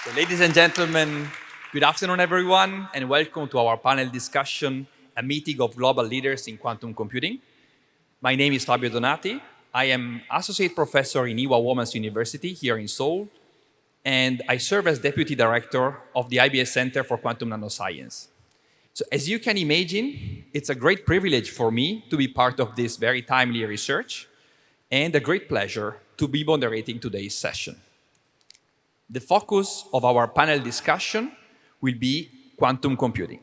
So, ladies and gentlemen, good afternoon, everyone, and welcome to our panel discussion, a meeting of global leaders in quantum computing. My name is Fabio Donati. I am associate professor in Ewha Women's University here in Seoul, and I serve as deputy director of the IBS Center for Quantum Nanoscience. So, as you can imagine, it's a great privilege for me to be part of this very timely research, and a great pleasure to be moderating today's session. The focus of our panel discussion will be quantum computing,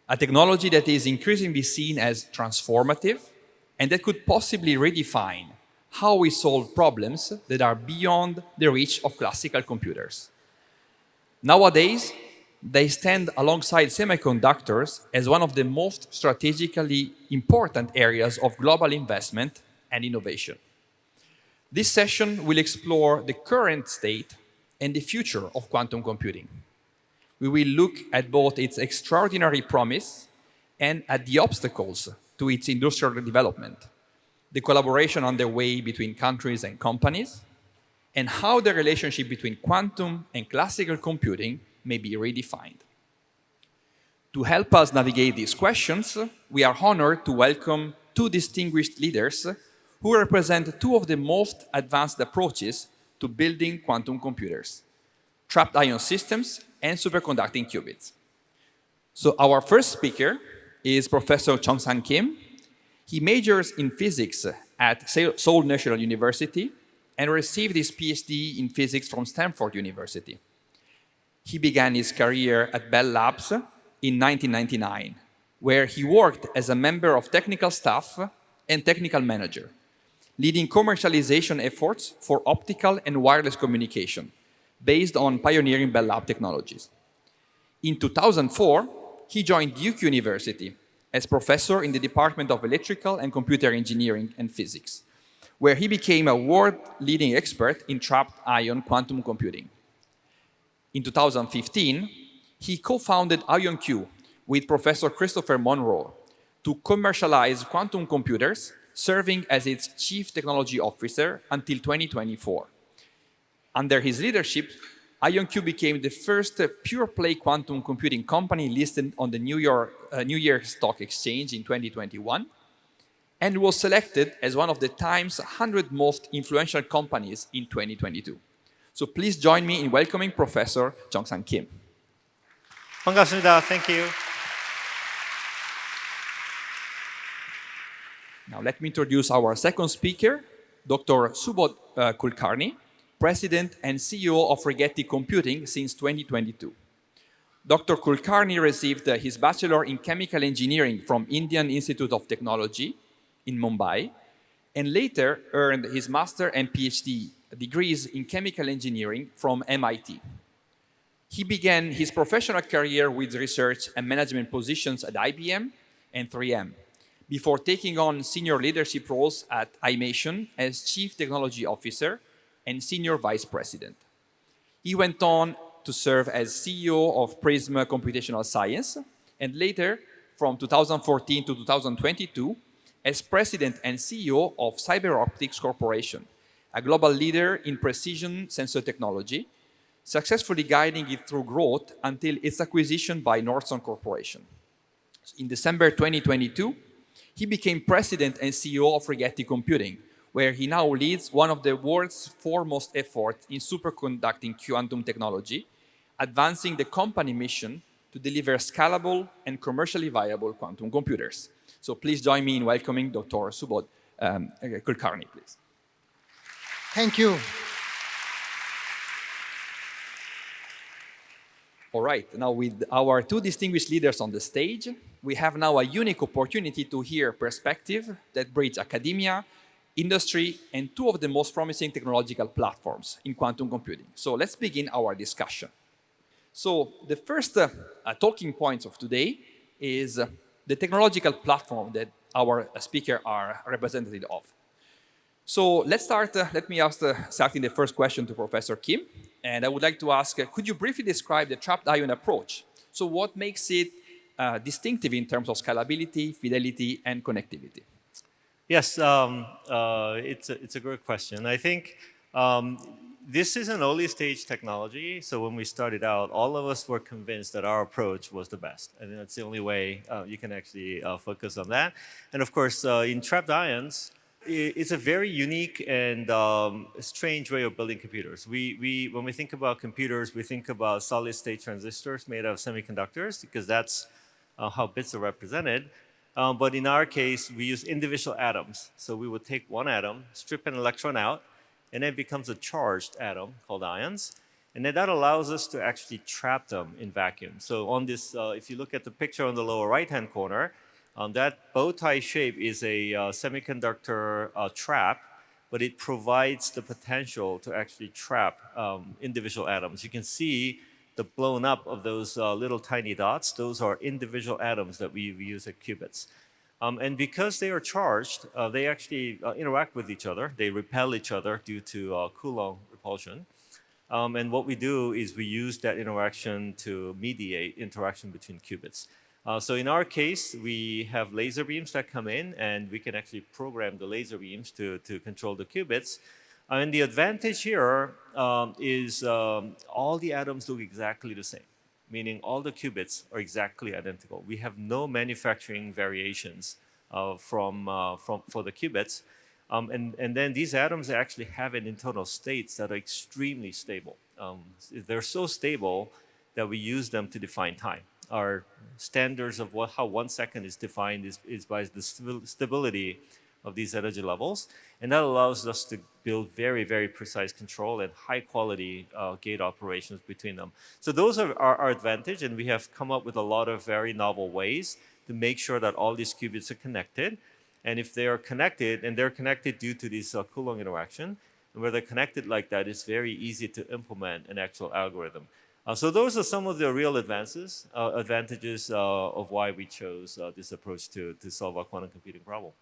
a technology that is increasingly seen as transformative and that could possibly redefine how we solve problems that are beyond the reach of classical computers. Nowadays, they stand alongside semiconductors as one of the most strategically important areas of global investment and innovation. This session will explore the current state and the future of quantum computing. We will look at both its extraordinary promise and at the obstacles to its industrial development, the collaboration underway between countries and companies, and how the relationship between quantum and classical computing may be redefined. To help us navigate these questions, we are honored to welcome two distinguished leaders who represent two of the most advanced approaches to building quantum computers: trapped ion systems and superconducting qubits. So our first speaker is Professor Jungsang Kim. He majors in physics at Seoul National University and received his PhD in physics from Stanford University. He began his career at Bell Labs in 1999, where he worked as a member of technical staff and technical manager, leading commercialization efforts for optical and wireless communication based on pioneering Bell Lab technologies. In 2004, he joined Duke University as professor in the Department of Electrical and Computer Engineering and Physics, where he became a world-leading expert in trapped ion quantum computing. In 2015, he co-founded IonQ with Professor Christopher Monroe to commercialize quantum computers, serving as its chief technology officer until 2024. Under his leadership, IonQ became the first pure-play quantum computing company listed on the New York Stock Exchange in 2021 and was selected as one of the Time's 100 most influential companies in 2022. So please join me in welcoming Professor Jungsang Kim. 반갑습니다. Thank you. Now let me introduce our second speaker, Dr. Subodh Kulkarni, President and CEO of Rigetti Computing since 2022. Dr. Kulkarni received his bachelor in chemical engineering from Indian Institute of Technology in Mumbai, and later earned his master and PhD degrees in chemical engineering from MIT. He began his professional career with research and management positions at IBM and 3M, before taking on senior leadership roles at iMation as Chief Technology Officer and Senior Vice President. He went on to serve as CEO of Prism Computational Science, and later, from 2014 to 2022, as President and CEO of CyberOptics Corporation, a global leader in precision sensor technology, successfully guiding it through growth until its acquisition by Nordson Corporation. In December 2022, he became President and CEO of Rigetti Computing, where he now leads one of the world's foremost efforts in superconducting quantum technology, advancing the company mission to deliver scalable and commercially viable quantum computers. So please join me in welcoming Dr. Subodh Kulkarni, please. Thank you. All right, now with our two distinguished leaders on the stage, we have now a unique opportunity to hear perspective that bridge academia, industry, and two of the most promising technological platforms in quantum computing. So let's begin our discussion. So the first talking points of today is the technological platform that our speakers are representative of. So let's start, let me ask starting the first question to Professor Kim. And I would like to ask, could you briefly describe the trapped ion approach? So what makes it distinctive in terms of scalability, fidelity, and connectivity? Yes, it's a great question. I think This is an early stage technology, so when we started out, all of us were convinced that our approach was the best, and that's the only way you can actually focus on that. And of course, in trapped ions, it's a very unique and strange way of building computers. When we think about computers, we think about solid state transistors made of semiconductors because that's how bits are represented. But in our case, we use individual atoms. So we would take one atom, strip an electron out, and then it becomes a charged atom called ions. And then that allows us to actually trap them in vacuum. So on this, if you look at the picture on the lower right-hand corner, that bow tie shape is a semiconductor trap, but it provides the potential to actually trap individual atoms. You can see the blown up of those little tiny dots. Those are individual atoms that we use as qubits. And because they are charged, they actually interact with each other. They repel each other due to Coulomb repulsion. And what we do is we use that interaction to mediate interaction between qubits. So in our case, we have laser beams that come in, and we can actually program the laser beams to control the qubits. And the advantage here is all the atoms look exactly the same, meaning all the qubits are exactly identical. We have no manufacturing variations for the qubits. And then these atoms actually have an internal states that are extremely stable. They're so stable that we use them to define time. Our standards of how 1 second is defined is by the stability of these energy levels. And that allows us to build very, very precise control and high quality gate operations between them. So those are our advantage, and we have come up with a lot of very novel ways to make sure that all these qubits are connected. And if they are connected, and they're connected due to this Coulomb interaction, and where they're connected like that, it's very easy to implement an actual algorithm. So those are some of the real advantages of why we chose this approach to solve our quantum computing problem.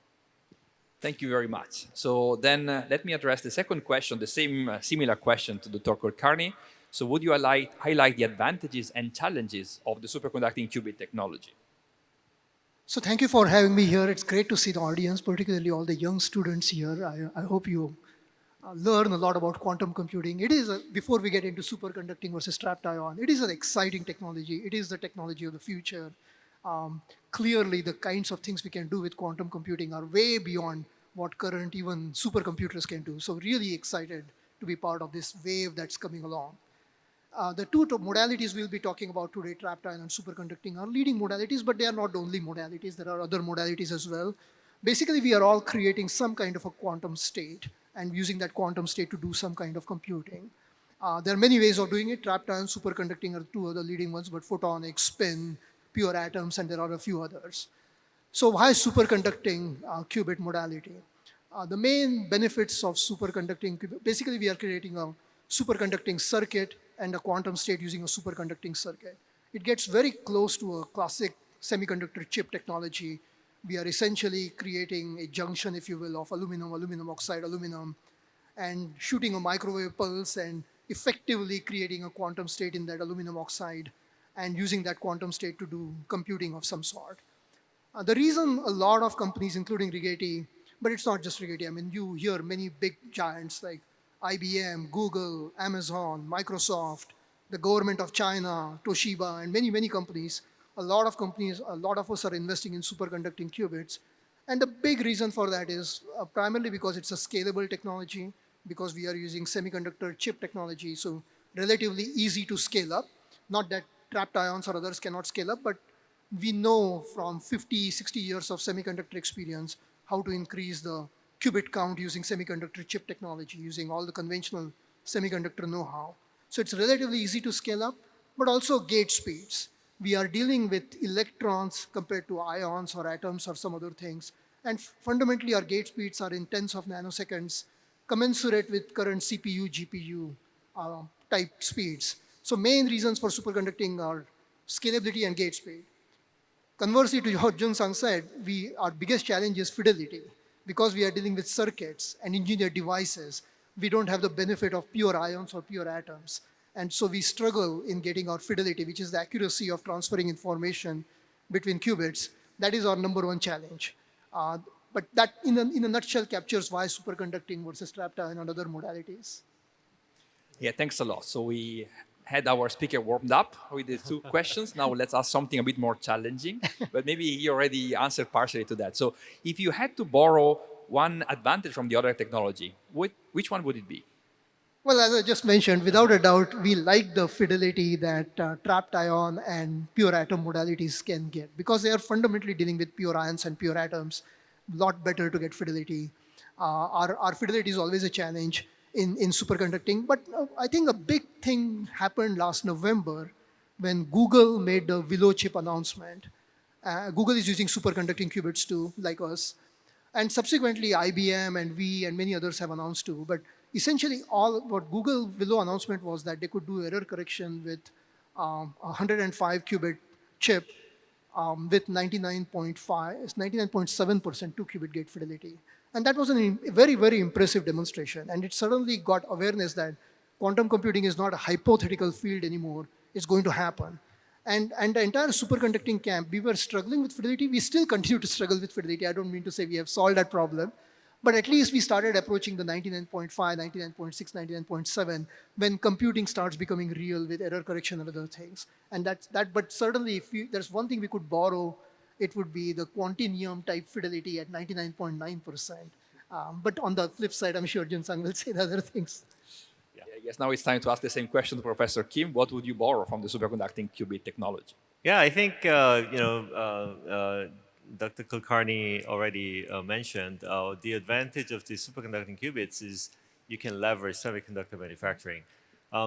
Thank you very much. So then let me address the second question, the same similar question to Dr. Kulkarni. So would you highlight the advantages and challenges of the superconducting qubit technology? So thank you for having me here. It's great to see the audience, particularly all the young students here. I hope you learn a lot about quantum computing. It is, before we get into superconducting versus trapped ion, it is an exciting technology. It is the technology of the future. Clearly, the kinds of things we can do with quantum computing are way beyond what current even supercomputers can do. So really excited to be part of this wave that's coming along. The two modalities we'll be talking about today, trapped ion and superconducting, are leading modalities, but they are not the only modalities. There are other modalities as well. Basically, we are all creating some kind of a quantum state and using that quantum state to do some kind of computing. There are many ways of doing it. Trapped ion, superconducting are two other leading ones, but photonics, spin, pure atoms, and there are a few others. So why superconducting qubit modality? The main benefits of superconducting qubit, basically we are creating a superconducting circuit and a quantum state using a superconducting circuit. It gets very close to a classic semiconductor chip technology. We are essentially creating a junction, if you will, of aluminum oxide, aluminum, and shooting a microwave pulse and effectively creating a quantum state in that aluminum oxide and using that quantum state to do computing of some sort. The reason a lot of companies, including Rigetti, but it's not just Rigetti, I mean, you hear many big giants like IBM, Google, Amazon, Microsoft, the government of China, Toshiba, and many, many companies, a lot of us are investing in superconducting qubits. And the big reason for that is primarily because it's a scalable technology, because we are using semiconductor chip technology, so relatively easy to scale up. Not that trapped ions or others cannot scale up, but we know from 50, 60 years of semiconductor experience how to increase the qubit count using semiconductor chip technology, using all the conventional semiconductor know-how. So it's relatively easy to scale up, but also gate speeds. We are dealing with electrons compared to ions or atoms or some other things. And fundamentally, our gate speeds are in tens of nanoseconds, commensurate with current CPU, GPU type speeds. So main reasons for superconducting are scalability and gate speed. Conversely to what Jungsang said, our biggest challenge is fidelity. Because we are dealing with circuits and engineered devices, we don't have the benefit of pure ions or pure atoms. And so we struggle in getting our fidelity, which is the accuracy of transferring information between qubits. That is our number one challenge. But that, in a nutshell, captures why superconducting versus trapped ion and other modalities. Yeah, thanks a lot. So we had our speaker warmed up with the two questions. Now let's ask something a bit more challenging, but maybe he already answered partially to that. So if you had to borrow one advantage from the other technology, which one would it be? Well, as I just mentioned, without a doubt, we like the fidelity that trapped ion and pure atom modalities can get because they are fundamentally dealing with pure ions and pure atoms. A lot better to get fidelity. Our fidelity is always a challenge in superconducting. But I think a big thing happened last November when Google made the Willow chip announcement. Google is using superconducting qubits too, like us. And subsequently, IBM and we and many others have announced too. But essentially, all what Google Willow announcement was that they could do error correction with a 105 qubit chip with 99.7% 2 qubit gate fidelity. And that was a very, very impressive demonstration. And it suddenly got awareness that quantum computing is not a hypothetical field anymore. It's going to happen. And the entire superconducting camp, we were struggling with fidelity. We still continue to struggle with fidelity. I don't mean to say we have solved that problem, but at least we started approaching the 99.5, 99.6, 99.7 when computing starts becoming real with error correction and other things. And that's that. But certainly, if there's one thing we could borrow, it would be the quantinuum type fidelity at 99.9%. But on the flip side, I'm sure Jungsang will say the other things. Yeah, I guess now it's time to ask the same question to Professor Kim. What would you borrow from the superconducting qubit technology? Yeah, I think Dr. Kulkarni already mentioned the advantage of the superconducting qubits is you can leverage semiconductor manufacturing.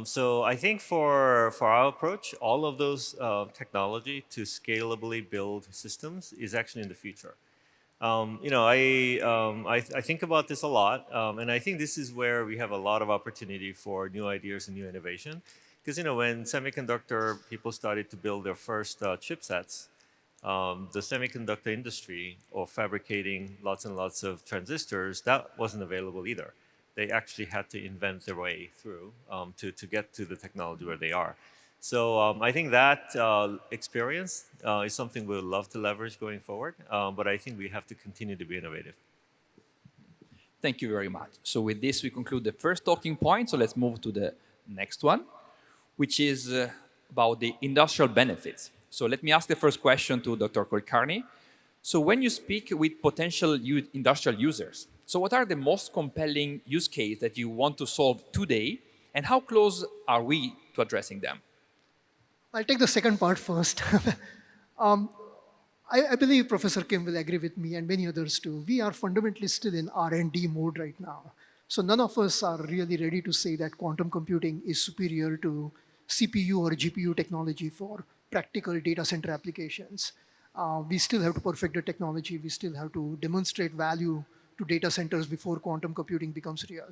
So I think for our approach, all of those technology to scalably build systems is actually in the future. I think about this a lot, and I think this is where we have a lot of opportunity for new ideas and new innovation. Because when semiconductor people started to build their first chipsets, the semiconductor industry or fabricating lots and lots of transistors, that wasn't available either. They actually had to invent their way through to get to the technology where they are. So I think that experience is something we'll love to leverage going forward, but I think we have to continue to be innovative. Thank you very much. So with this, we conclude the first talking point. So let's move to the next one, which is about the industrial benefits. So let me ask the first question to Dr. Kulkarni. So when you speak with potential industrial users, so what are the most compelling use case that you want to solve today, and how close are we to addressing them? I'll take the second part first. I believe Professor Kim will agree with me and many others too. We are fundamentally still in R&D mode right now. So none of us are really ready to say that quantum computing is superior to CPU or GPU technology for practical data center applications. We still have to perfect the technology. We still have to demonstrate value to data centers before quantum computing becomes real.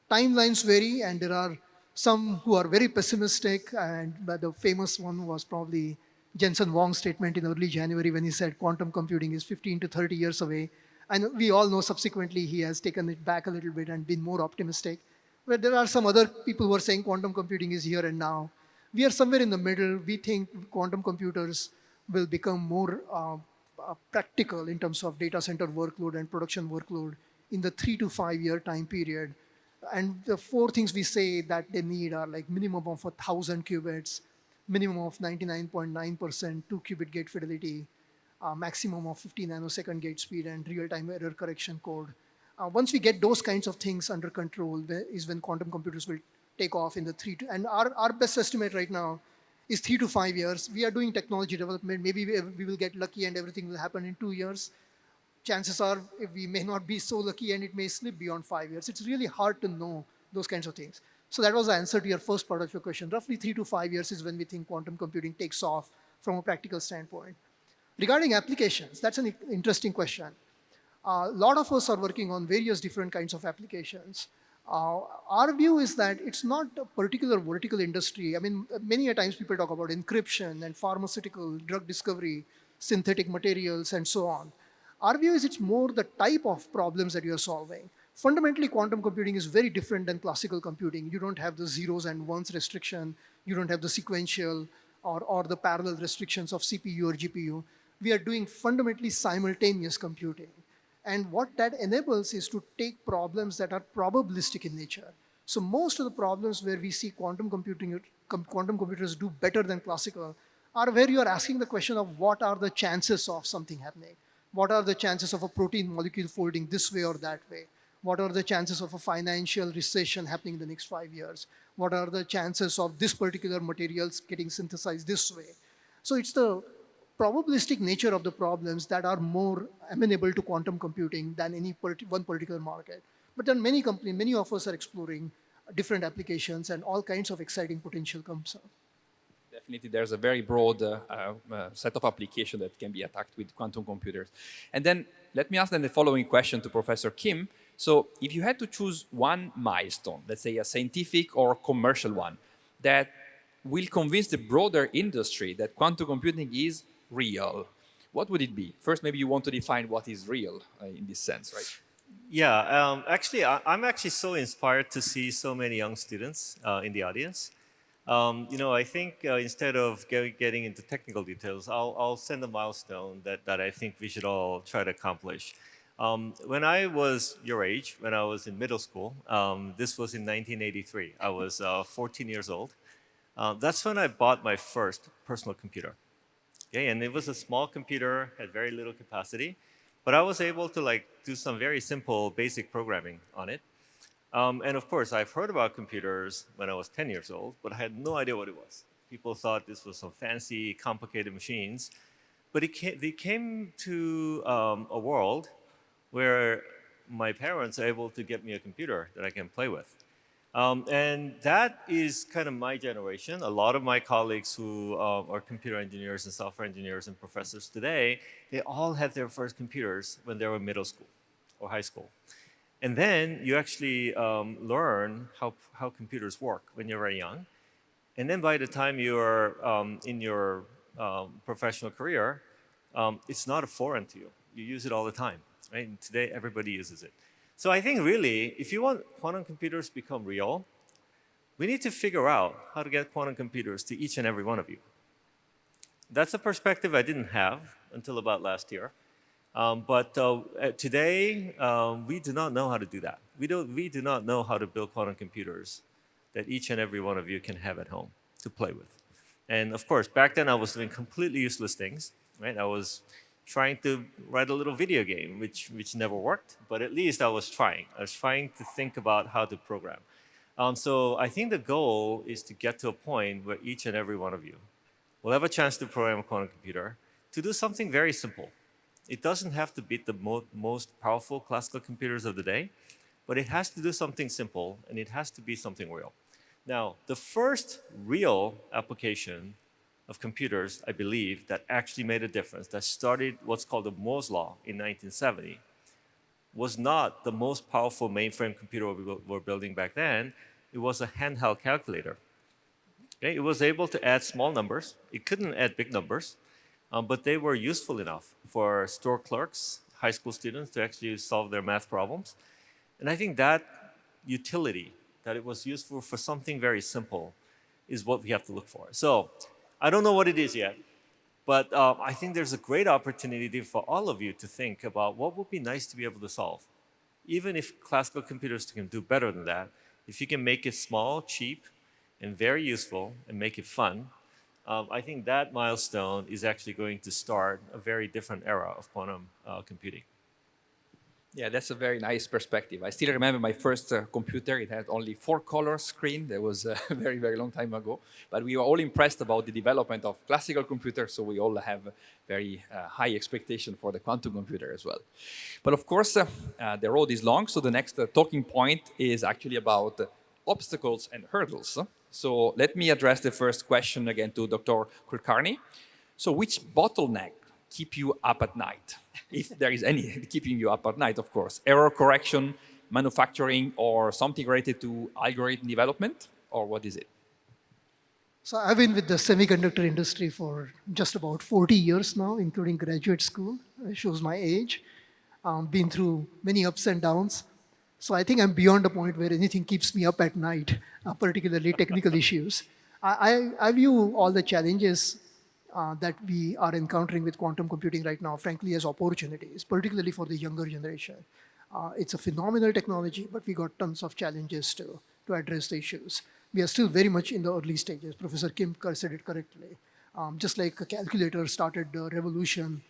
Timelines vary, and there are some who are very pessimistic, and the famous one was probably Jensen Huang's statement in early January when he said quantum computing is 15 to 30 years away. And we all know subsequently he has taken it back a little bit and been more optimistic. But there are some other people who are saying quantum computing is here and now. We are somewhere in the middle. We think quantum computers will become more practical in terms of data center workload and production workload in the 3 to 5 year time period. And the four things we say that they need are like minimum of 1,000 qubits, minimum of 99.9% 2 qubit gate fidelity, maximum of 50 nanosecond gate speed, and real-time error correction code. Once we get those kinds of things under control is when quantum computers will take off in the and our best estimate right now is 3 to 5 years. We are doing technology development. Maybe we will get lucky and everything will happen in 2 years. Chances are we may not be so lucky and it may slip beyond 5 years. It's really hard to know those kinds of things. So that was the answer to your first part of your question. Roughly 3 to 5 years is when we think quantum computing takes off from a practical standpoint. Regarding applications, that's an interesting question. A lot of us are working on various different kinds of applications. Our view is that it's not a particular vertical industry. I mean, many a times people talk about encryption and pharmaceutical, drug discovery, synthetic materials, and so on. Our view is it's more the type of problems that you're solving. Fundamentally, quantum computing is very different than classical computing. You don't have the zeros and ones restriction. You don't have the sequential or the parallel restrictions of CPU or GPU. We are doing fundamentally simultaneous computing. And what that enables is to take problems that are probabilistic in nature. So most of the problems where we see quantum computers do better than classical are where you are asking the question of what are the chances of something happening? What are the chances of a protein molecule folding this way or that way? What are the chances of a financial recession happening in the next 5 years? What are the chances of this particular materials getting synthesized this way? So it's the probabilistic nature of the problems that are more amenable to quantum computing than any one particular market. But then many companies, many of us are exploring different applications and all kinds of exciting potential comes up. Definitely, there's a very broad set of applications that can be attacked with quantum computers. And then let me ask then the following question to Professor Kim. So, if you had to choose one milestone, let's say a scientific or commercial one, that will convince the broader industry that quantum computing is real, what would it be? First, maybe you want to define what is real in this sense, right? Yeah, actually, I'm actually so inspired to see so many young students in the audience. I think instead of getting into technical details, I'll send a milestone that I think we should all try to accomplish. When I was your age, when I was in middle school, this was in 1983. I was 14 years old. That's when I bought my first personal computer. Okay, and it was a small computer, had very little capacity, but I was able to do some very simple basic programming on it. And of course, I've heard about computers when I was 10 years old, but I had no idea what it was. People thought this was some fancy, complicated machines. But they came to a world where my parents are able to get me a computer that I can play with. And that is kind of my generation. A lot of my colleagues who are computer engineers and software engineers and professors today, they all had their first computers when they were middle school or high school. And then you actually learn how computers work when you're very young. And then by the time you're in your professional career, it's not foreign to you. You use it all the time, right? And today, everybody uses it. So I think really, if you want quantum computers to become real, we need to figure out how to get quantum computers to each and every one of you. That's a perspective I didn't have until about last year. But today, we do not know how to do that. We do not know how to build quantum computers that each and every one of you can have at home to play with. And of course, back then I was doing completely useless things, right? I was trying to write a little video game, which never worked, but at least I was trying. I was trying to think about how to program. So I think the goal is to get to a point where each and every one of you will have a chance to program a quantum computer to do something very simple. It doesn't have to beat the most powerful classical computers of the day, but it has to do something simple, and it has to be something real. Now, the first real application of computers, I believe, that actually made a difference, that started what's called the Moore's Law in 1970, was not the most powerful mainframe computer we were building back then. It was a handheld calculator. Okay? It was able to add small numbers. It couldn't add big numbers, but they were useful enough for store clerks, high school students, to actually solve their math problems. And I think that utility, that it was useful for something very simple, is what we have to look for. So I don't know what it is yet, but I think there's a great opportunity for all of you to think about what would be nice to be able to solve. Even if classical computers can do better than that, if you can make it small, cheap, and very useful, and make it fun, I think that milestone is actually going to start a very different era of quantum computing. Yeah, that's a very nice perspective. I still remember my first computer. It had only 4-color screen. That was a very, very long time ago. But we were all impressed about the development of classical computers, so we all have very high expectation for the quantum computer as well. But of course, the road is long, so the next talking point is actually about obstacles and hurdles. So let me address the first question again to Dr. Kulkarni. So which bottleneck keep you up at night? If there is any keeping you up at night, of course. Error correction, manufacturing, or something related to algorithm development, or what is it? So I've been with the semiconductor industry for just about 40 years now, including graduate school. It shows my age. Been through many ups and downs. So I think I'm beyond the point where anything keeps me up at night, particularly technical issues. I view all the challenges that we are encountering with quantum computing right now, frankly, as opportunities, particularly for the younger generation. It's a phenomenal technology, but we got tons of challenges too. to address the issues. We are still very much in the early stages. Professor Kim said it correctly. Just like a calculator started the revolution,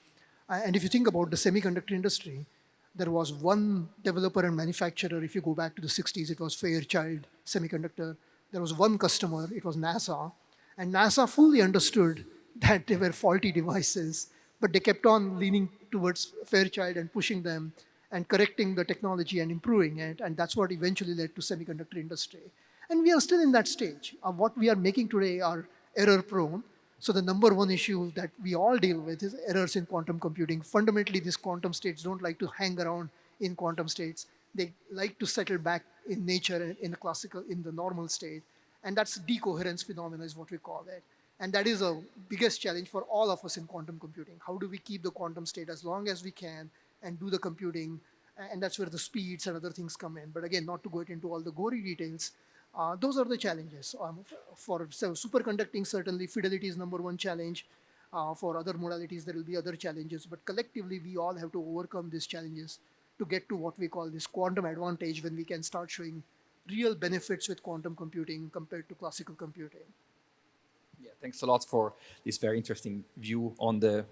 and if you think about the semiconductor industry, there was one developer and manufacturer. If you go back to the 60s, it was Fairchild Semiconductor. There was one customer, it was NASA. And NASA fully understood that they were faulty devices, but they kept on leaning towards Fairchild and pushing them and correcting the technology and improving it. And that's what eventually led to semiconductor industry. And we are still in that stage. What we are making today are error prone. So the number one issue that we all deal with is errors in quantum computing. Fundamentally, these quantum states don't like to hang around in quantum states. They like to settle back in nature and in the classical, in the normal state. And that's decoherence phenomena is what we call it. And that is a biggest challenge for all of us in quantum computing. How do we keep the quantum state as long as we can and do the computing? And that's where the speeds and other things come in. But again, not to go into all the gory details, those are the challenges. For superconducting, certainly fidelity is number one challenge. For other modalities, there will be other challenges. But collectively, we all have to overcome these challenges to get to what we call this quantum advantage, when we can start showing real benefits with quantum computing compared to classical computing. Yeah, thanks a lot for this very interesting view on the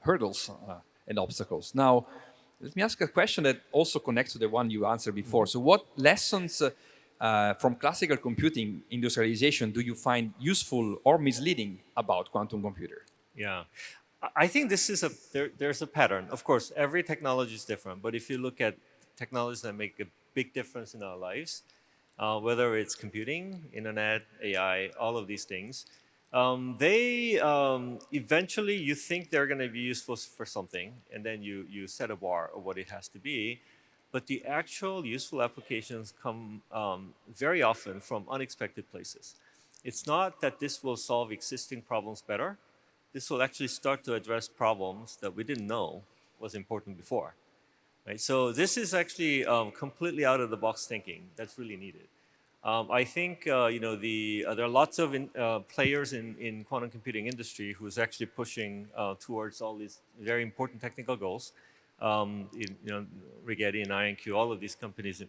hurdles and obstacles. Now, let me ask a question that also connects to the one you answered before. So, what lessons from classical computing industrialization do you find useful or misleading about quantum computer? Yeah. I think this is there's a pattern. Of course, every technology is different, but if you look at technologies that make a big difference in our lives, whether it's computing, internet, AI, all of these things, they eventually you think they're going to be useful for something, and then you set a bar of what it has to be. But the actual useful applications come very often from unexpected places. It's not that this will solve existing problems better. This will actually start to address problems that we didn't know was important before. Right? So this is actually completely out of the box thinking that's really needed. I think there are lots of players in quantum computing industry who's actually pushing towards all these very important technical goals. Rigetti and IonQ, all of these companies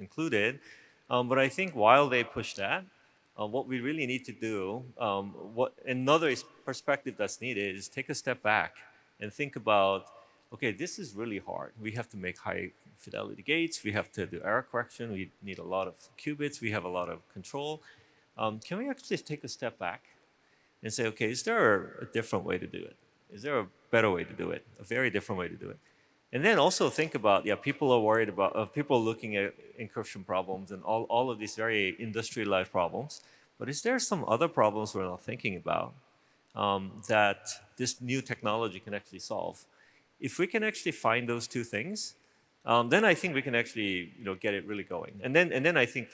included. But I think while they push that, what we really need to do, what another perspective that's needed is take a step back and think about, okay, this is really hard. We have to make high fidelity gates. We have to do error correction. We need a lot of qubits. We have a lot of control. Can we actually take a step back and say, okay, is there a different way to do it? Is there a better way to do it? A very different way to do it? And then also think about, people are worried about, people looking at encryption problems and all of these very industrialized problems. But is there some other problems we're not thinking about that this new technology can actually solve? If we can actually find those two things, then I think we can actually get it really going. And then I think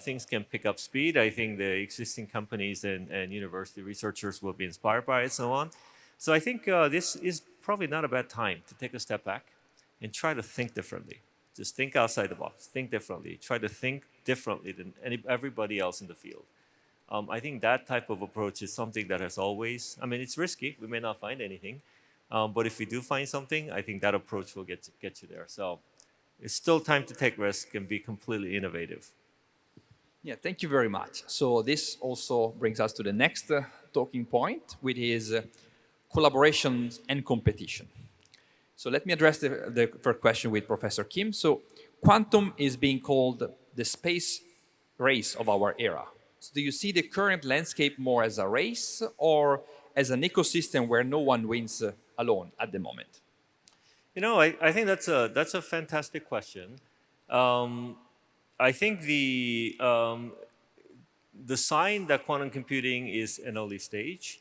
things can pick up speed. I think the existing companies and university researchers will be inspired by it, so on. So I think this is probably not a bad time to take a step back and try to think differently. Just think outside the box, think differently, try to think differently than everybody else in the field. I think that type of approach is something that has always, it's risky, we may not find anything, but if we do find something, I think that approach will get you there. So it's still time to take risk and be completely innovative. Yeah, thank you very much. So this also brings us to the next talking point, which is collaboration and competition. So let me address the first question with Professor Kim. So quantum is being called the space race of our era. So do you see the current landscape more as a race or as an ecosystem where no one wins alone at the moment? I think that's a fantastic question. I think the sign that quantum computing is an early stage,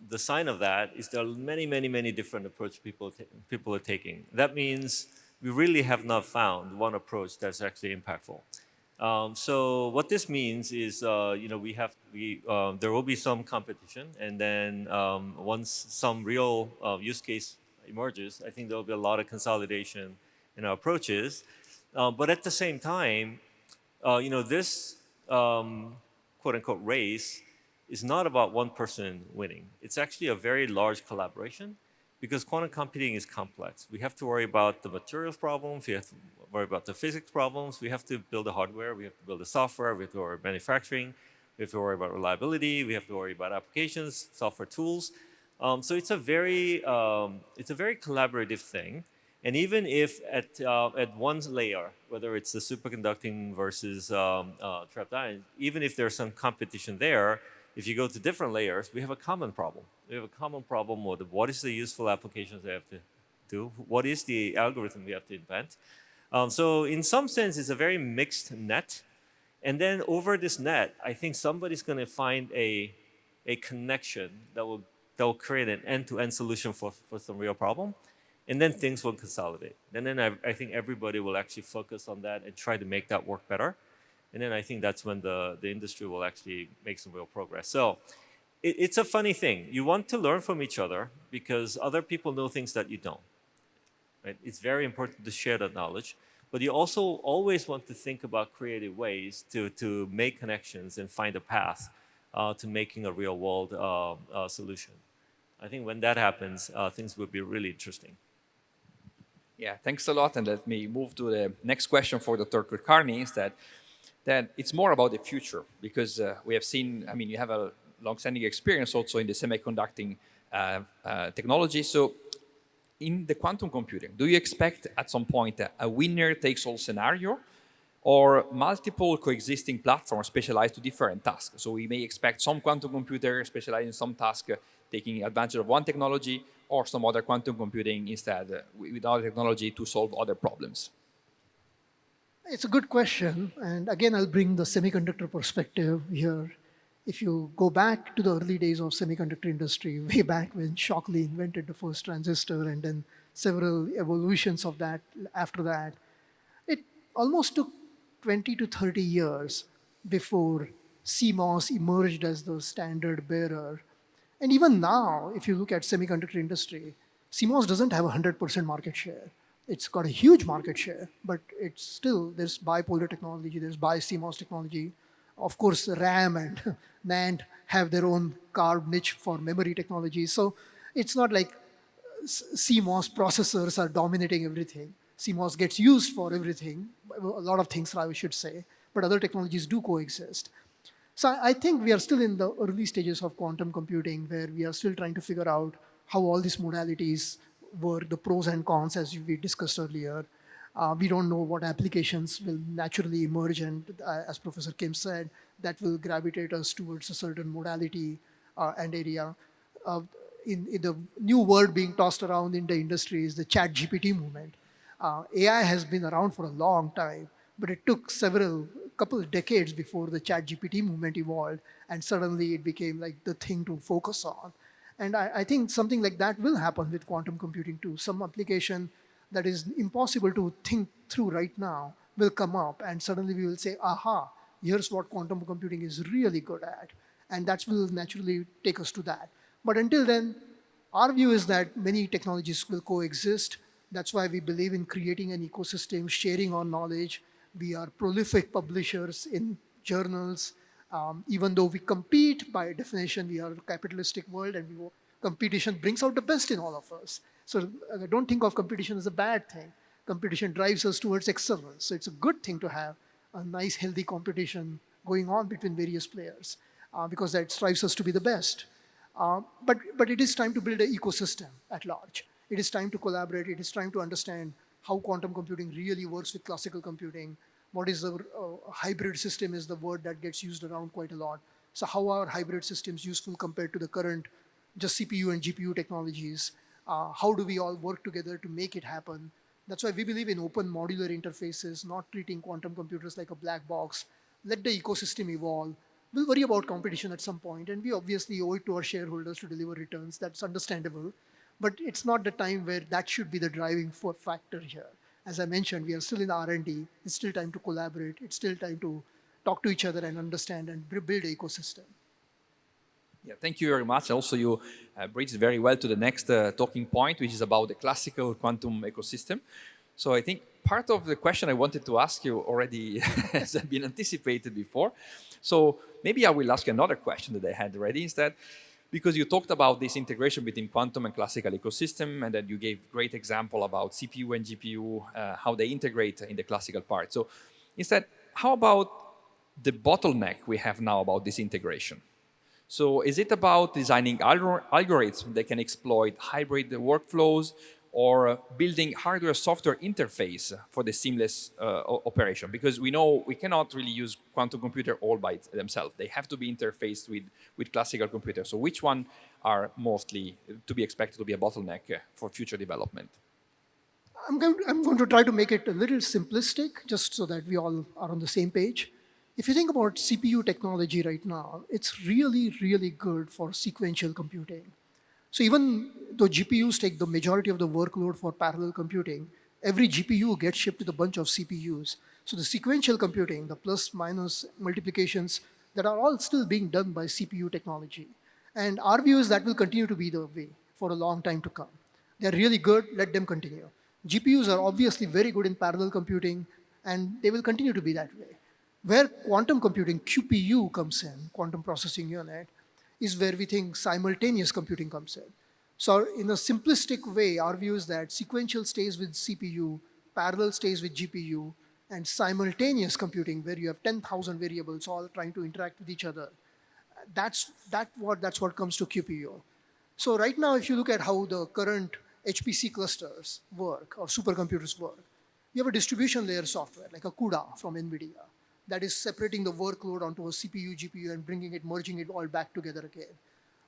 the sign of that is there are many different approaches people are taking. That means we really have not found one approach that's actually impactful. So what this means is, there will be some competition, and then once some real use case emerges, I think there will be a lot of consolidation in our approaches. But at the same time, this quote unquote race is not about one person winning. It's actually a very large collaboration. because quantum computing is complex. We have to worry about the materials problems, we have to worry about the physics problems, we have to build the hardware, we have to build the software, we have to worry about manufacturing, we have to worry about reliability, we have to worry about applications, software tools. So it's a very collaborative thing. And even if at one layer, whether it's the superconducting versus trapped ion, even if there's some competition there, if you go to different layers, we have a common problem. We have a common problem with what is the useful applications they have to do, what is the algorithm we have to invent. So in some sense, it's a very mixed net. And then over this net, I think somebody's going to find a connection that will create an end-to-end solution for some real problem. And then things will consolidate. And then I think everybody will actually focus on that and try to make that work better. And then I think that's when the industry will actually make some real progress. So it's a funny thing. You want to learn from each other because other people know things that you don't. Right? It's very important to share that knowledge. But you also always want to think about creative ways to make connections and find a path to making a real world solution. I think when that happens, things will be really interesting. Yeah, thanks a lot. And let me move to the next question for Dr. Kulkarni is that it's more about the future because we have seen, I mean, you have a long-standing experience also in the semiconducting technology. So in the quantum computing, do you expect at some point a winner-takes-all scenario or multiple coexisting platforms specialized to different tasks? So we may expect some quantum computer specialized in some task taking advantage of one technology or some other quantum computing instead with other technology to solve other problems. It's a good question. And again, I'll bring the semiconductor perspective here. If you go back to the early days of semiconductor industry, way back when Shockley invented the first transistor and then several evolutions of that after that, it almost took 20 to 30 years before CMOS emerged as the standard bearer. And even now, if you look at semiconductor industry, CMOS doesn't have 100% market share. It's got a huge market share, but it's still, there's bipolar technology, there's bi-CMOS technology. Of course, RAM and NAND have their own carved niche for memory technology. So it's not like CMOS processors are dominating everything. CMOS gets used for everything, a lot of things I should say, but other technologies do coexist. So I think we are still in the early stages of quantum computing where we are still trying to figure out how all these modalities were, the pros and cons as we discussed earlier. We don't know what applications will naturally emerge and as Professor Kim said, that will gravitate us towards a certain modality and area. In the new word being tossed around in the industry is the chat GPT movement. AI has been around for a long time, but it took couple of decades before the chat GPT movement evolved and suddenly it became like the thing to focus on. And I think something like that will happen with quantum computing too. Some application that is impossible to think through right now will come up and suddenly we will say, aha, here's what quantum computing is really good at. And that will naturally take us to that. But until then, our view is that many technologies will coexist. That's why we believe in creating an ecosystem, sharing our knowledge. We are prolific publishers in journals. Even though we compete, by definition, we are a capitalistic world and competition brings out the best in all of us. So I don't think of competition as a bad thing. Competition drives us towards excellence. So it's a good thing to have a nice, healthy competition going on between various players because that strives us to be the best. But it is time to build an ecosystem at large. It is time to collaborate. It is time to understand how quantum computing really works with classical computing. What is the hybrid system is the word that gets used around quite a lot. So how are hybrid systems useful compared to the current just CPU and GPU technologies? How do we all work together to make it happen? That's why we believe in open modular interfaces, not treating quantum computers like a black box. Let the ecosystem evolve. We'll worry about competition at some point, and we obviously owe it to our shareholders to deliver returns. That's understandable. But it's not the time where that should be the driving factor here. As I mentioned, we are still in R&D. It's still time to collaborate. It's still time to talk to each other and understand and build an ecosystem. Yeah, thank you very much. Also, you bridged very well to the next talking point, which is about the classical quantum ecosystem. So I think part of the question I wanted to ask you already has been anticipated before. So maybe I will ask you another question that I had ready instead. because you talked about this integration between quantum and classical ecosystem, and then you gave great example about CPU and GPU, how they integrate in the classical part. So instead, how about the bottleneck we have now about this integration? So is it about designing algorithms that can exploit hybrid workflows, or building hardware-software interface for the seamless operation? Because we know we cannot really use quantum computer all by themselves. They have to be interfaced with classical computers. So which one are mostly to be expected to be a bottleneck for future development? I'm going to try to make it a little simplistic, just so that we all are on the same page. If you think about CPU technology right now, it's really, really good for sequential computing. So even though GPUs take the majority of the workload for parallel computing, every GPU gets shipped with a bunch of CPUs. So the sequential computing, the plus minus multiplications, that are all still being done by CPU technology. And our view is that will continue to be the way for a long time to come. They're really good, let them continue. GPUs are obviously very good in parallel computing, and they will continue to be that way. Where quantum computing, QPU, comes in, quantum processing unit, is where we think simultaneous computing comes in. So in a simplistic way, our view is that sequential stays with CPU, parallel stays with GPU, and simultaneous computing, where you have 10,000 variables all trying to interact with each other, that's what comes to QPU. So right now, if you look at how the current HPC clusters work, or supercomputers work, you have a distribution layer software, like a CUDA from NVIDIA, that is separating the workload onto a CPU, GPU, and merging it all back together again.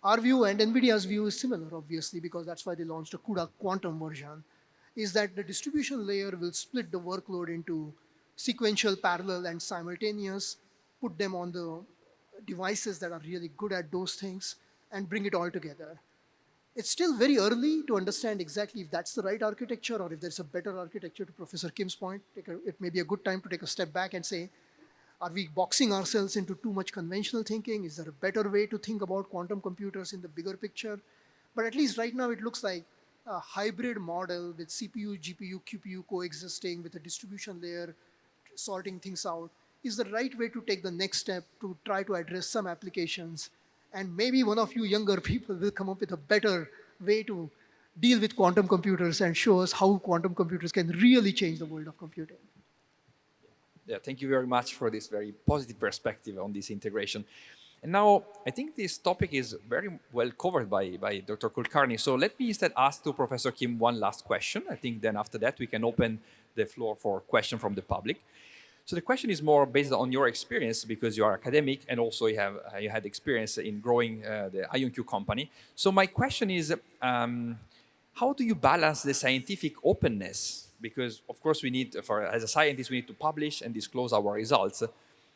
Our view, and NVIDIA's view, is similar, obviously, because that's why they launched a CUDA quantum version, is that the distribution layer will split the workload into sequential, parallel, and simultaneous, put them on the devices that are really good at those things, and bring it all together. It's still very early to understand exactly if that's the right architecture, or if there's a better architecture. To Professor Kim's point, it may be a good time to take a step back and say, are we boxing ourselves into too much conventional thinking? Is there a better way to think about quantum computers in the bigger picture? But at least right now, it looks like a hybrid model with CPU, GPU, QPU coexisting with a distribution layer, sorting things out, is the right way to take the next step to try to address some applications. And maybe one of you younger people will come up with a better way to deal with quantum computers and show us how quantum computers can really change the world of computing. Yeah, thank you very much for this very positive perspective on this integration. And now, I think this topic is very well covered by Dr. Kulkarni. So let me instead ask to Professor Kim one last question. I think then after that, we can open the floor for questions from the public. So the question is more based on your experience, because you are academic and also you had experience in growing the IonQ company. So my question is, how do you balance the scientific openness? Because of course as a scientist, we need to publish and disclose our results,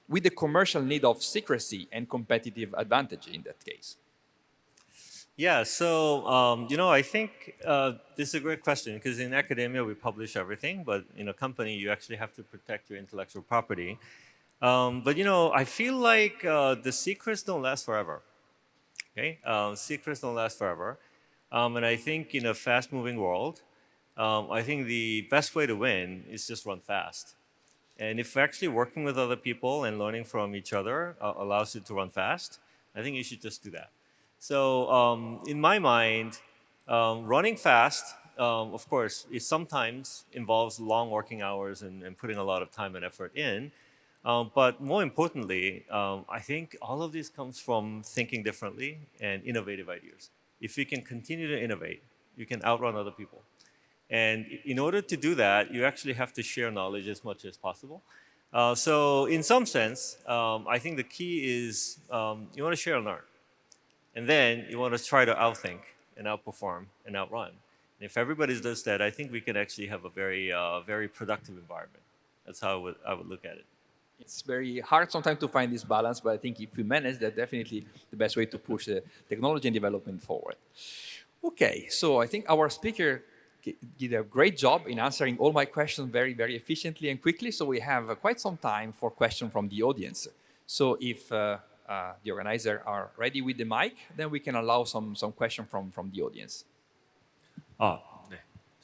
with the commercial need of secrecy and competitive advantage in that case. Yeah, so I think this is a great question, because in academia we publish everything, but in a company you actually have to protect your intellectual property. But I feel like the secrets don't last forever. Okay, secrets don't last forever, and I think in a fast-moving world, I think the best way to win is just run fast. And if actually working with other people and learning from each other allows you to run fast, I think you should just do that. So in my mind, running fast, of course, it sometimes involves long working hours and putting a lot of time and effort in. But more importantly, I think all of this comes from thinking differently and innovative ideas. If you can continue to innovate, you can outrun other people. And in order to do that, you actually have to share knowledge as much as possible. So in some sense, I think the key is you want to share and learn. And then you want to try to outthink and outperform and outrun. And if everybody does that, I think we can actually have a very productive environment. That's how I would look at it. It's very hard sometimes to find this balance, but I think if we manage, that's definitely the best way to push the technology and development forward. Okay, so I think our speaker did a great job in answering all my questions very, very efficiently and quickly. So we have quite some time for questions from the audience. So if the organizer are ready with the mic, then we can allow some question from the audience. 네.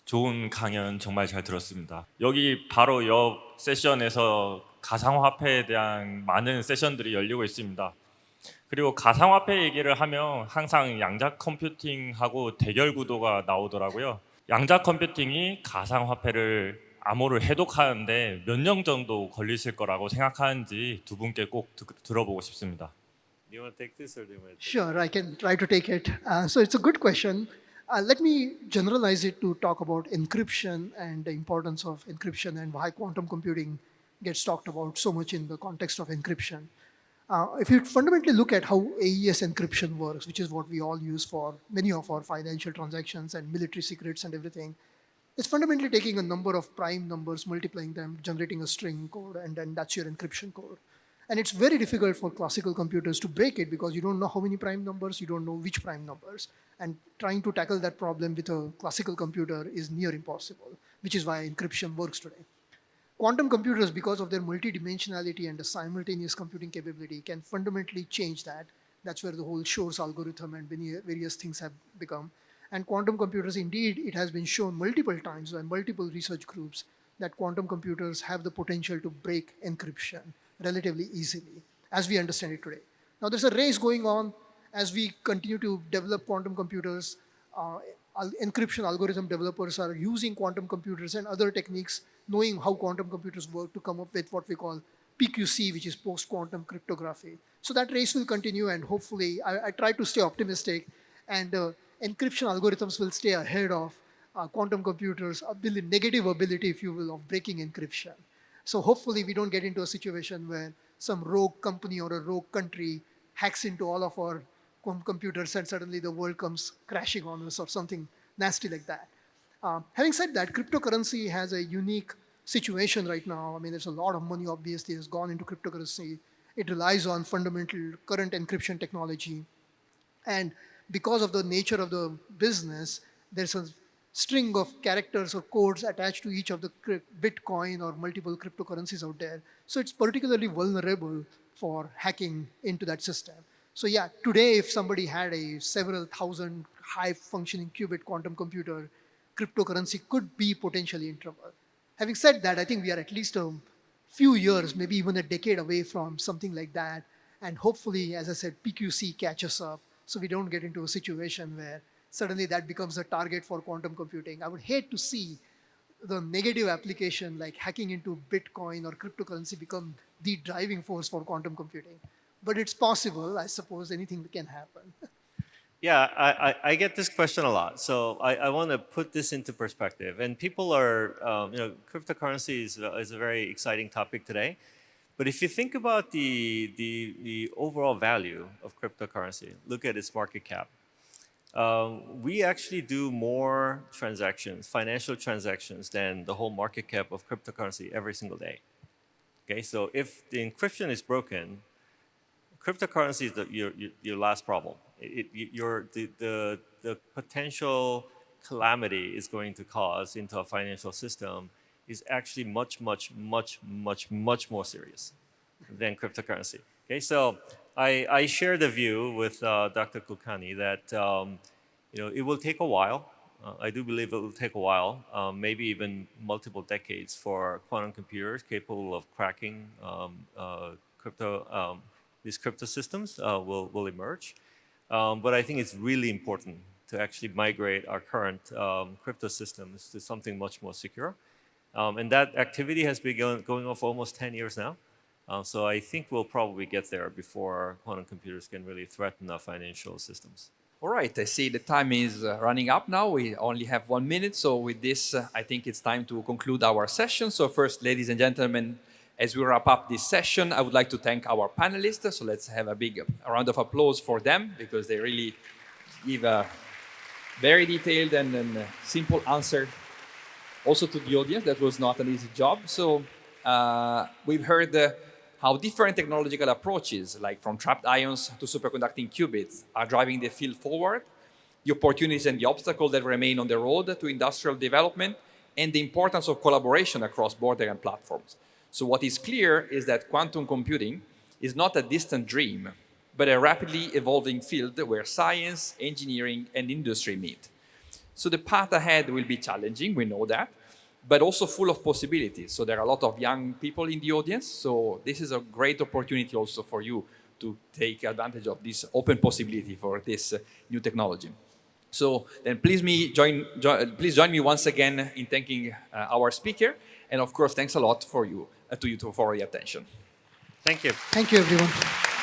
좋은 강연 정말 잘 들었습니다. 여기 바로 옆 세션에서 가상화폐에 대한 많은 세션들이 열리고 있습니다. 그리고 가상화폐 얘기를 하면 항상 양자 컴퓨팅하고 대결 구도가 나오더라고요. 양자 컴퓨팅이 가상화폐를 암호를 해독하는데 몇 년 정도 걸리실 거라고 생각하는지 두 분께 꼭 들어보고 싶습니다. Do you want to take this or do you want to take Sure, I can try to take it. So it's a good question. Let me generalize it to talk about encryption and the importance of encryption and why quantum computing gets talked about so much in the context of encryption. If you fundamentally look at how AES encryption works, which is what we all use for many of our financial transactions and military secrets and everything, it's fundamentally taking a number of prime numbers, multiplying them, generating a string code, and then that's your encryption code. And it's very difficult for classical computers to break it because you don't know how many prime numbers, you don't know which prime numbers. And trying to tackle that problem with a classical computer is near impossible, which is why encryption works today. Quantum computers, because of their multidimensionality and the simultaneous computing capability, can fundamentally change that. That's where the whole Shor's algorithm and various things have become. And quantum computers, indeed, it has been shown multiple times by multiple research groups that quantum computers have the potential to break encryption relatively easily, as we understand it today. Now, there's a race going on as we continue to develop quantum computers. Encryption algorithm developers are using quantum computers and other techniques, knowing how quantum computers work, to come up with what we call PQC, which is post-quantum cryptography. So that race will continue, and hopefully, I try to stay optimistic, and encryption algorithms will stay ahead of quantum computers' negative ability, if you will, of breaking encryption. So hopefully we don't get into a situation where some rogue company or a rogue country hacks into all of our computers and suddenly the world comes crashing on us or something nasty like that. Having said that, cryptocurrency has a unique situation right now. I mean, there's a lot of money obviously has gone into cryptocurrency. It relies on fundamental current encryption technology. And because of the nature of the business, there's a string of characters or codes attached to each of the Bitcoin or multiple cryptocurrencies out there. So it's particularly vulnerable for hacking into that system. So yeah, today if somebody had a several thousand high functioning qubit quantum computer, cryptocurrency could be potentially in trouble. Having said that, I think we are at least a few years, maybe even a decade away from something like that. And hopefully, as I said, PQC catches up so we don't get into a situation where suddenly that becomes a target for quantum computing. I would hate to see the negative application like hacking into Bitcoin or cryptocurrency become the driving force for quantum computing. But it's possible, I suppose anything can happen. Yeah, I get this question a lot. So I want to put this into perspective. And people are, cryptocurrency is a very exciting topic today. But if you think about the overall value of cryptocurrency, look at its market cap. We actually do more transactions, financial transactions, than the whole market cap of cryptocurrency every single day. Okay, so if the encryption is broken, cryptocurrency is your last problem. The potential calamity it's going to cause into a financial system is actually much more serious than cryptocurrency. Okay, so I share the view with Dr. Kulkarni that it will take a while. I do believe it will take a while, maybe even multiple decades, for quantum computers capable of cracking these crypto systems will emerge. But I think it's really important to actually migrate our current crypto systems to something much more secure. And that activity has been going on for almost 10 years now. So I think we'll probably get there before quantum computers can really threaten our financial systems. All right, I see the time is running up now. We only have 1 minute. So with this, I think it's time to conclude our session. So first, ladies and gentlemen, as we wrap up this session, I would like to thank our panelists. So let's have a big round of applause for them because they really give a very detailed and simple answer also to the audience. That was not an easy job. So we've heard how different technological approaches, like from trapped ions to superconducting qubits, are driving the field forward, the opportunities and the obstacles that remain on the road to industrial development, and the importance of collaboration across borders and platforms. So what is clear is that quantum computing is not a distant dream, but a rapidly evolving field where science, engineering, and industry meet. So the path ahead will be challenging, we know that, but also full of possibilities. So there are a lot of young people in the audience, so this is a great opportunity also for you to take advantage of this open possibility for this new technology. So then please join me once again in thanking our speaker. And of course, thanks a lot to you for your attention. Thank you. Thank you, everyone.